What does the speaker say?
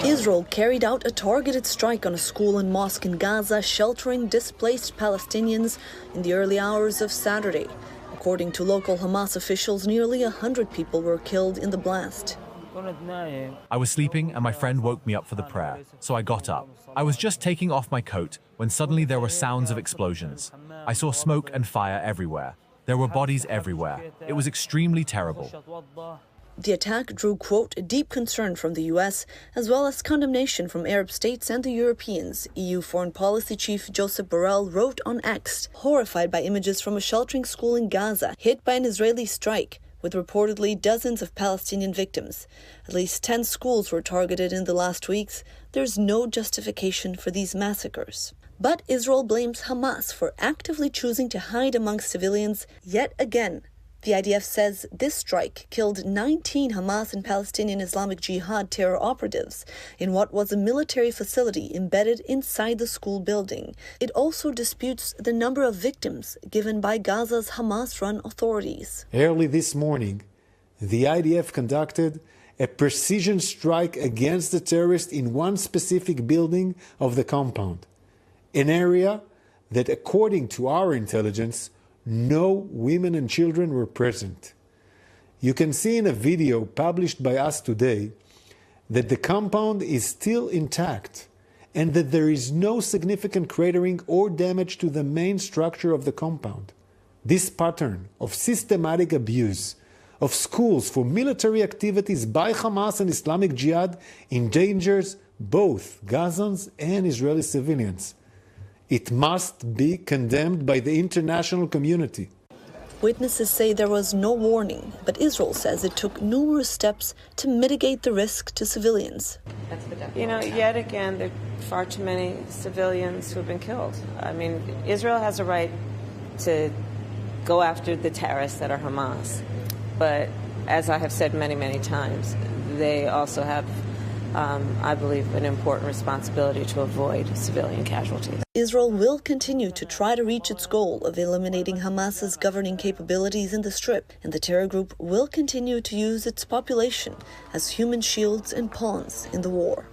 Israel carried out a targeted strike on a school and mosque in Gaza, sheltering displaced Palestinians in the early hours of Saturday. According to local Hamas officials, nearly 100 people were killed in the blast. I was sleeping and my friend woke me up for the prayer, so I got up. I was just taking off my coat when suddenly there were sounds of explosions. I saw smoke and fire everywhere. There were bodies everywhere. It was extremely terrible. The attack drew, quote, deep concern from the US, as well as condemnation from Arab states and the Europeans. EU Foreign Policy Chief Joseph Borrell wrote on X, horrified by images from a sheltering school in Gaza hit by an Israeli strike, with reportedly dozens of Palestinian victims. At least 10 schools were targeted in the last weeks. There's no justification for these massacres. But Israel blames Hamas for actively choosing to hide amongst civilians yet again. The IDF says this strike killed 19 Hamas and Palestinian Islamic Jihad terror operatives in what was a military facility embedded inside the school building. It also disputes the number of victims given by Gaza's Hamas-run authorities. Early this morning, the IDF conducted a precision strike against the terrorists in one specific building of the compound, an area that, according to our intelligence, no women and children were present. You can see in a video published by us today that the compound is still intact and that there is no significant cratering or damage to the main structure of the compound. This pattern of systematic abuse of schools for military activities by Hamas and Islamic Jihad endangers both Gazans and Israeli civilians. It must be condemned by the international community. Witnesses say there was no warning, but Israel says it took numerous steps to mitigate the risk to civilians. You know, yet again, there are far too many civilians who have been killed. I mean, Israel has a right to go after the terrorists that are Hamas. But as I have said many, many times, they also have, I believe, an important responsibility to avoid civilian casualties. Israel will continue to try to reach its goal of eliminating Hamas's governing capabilities in the Strip, and the terror group will continue to use its population as human shields and pawns in the war.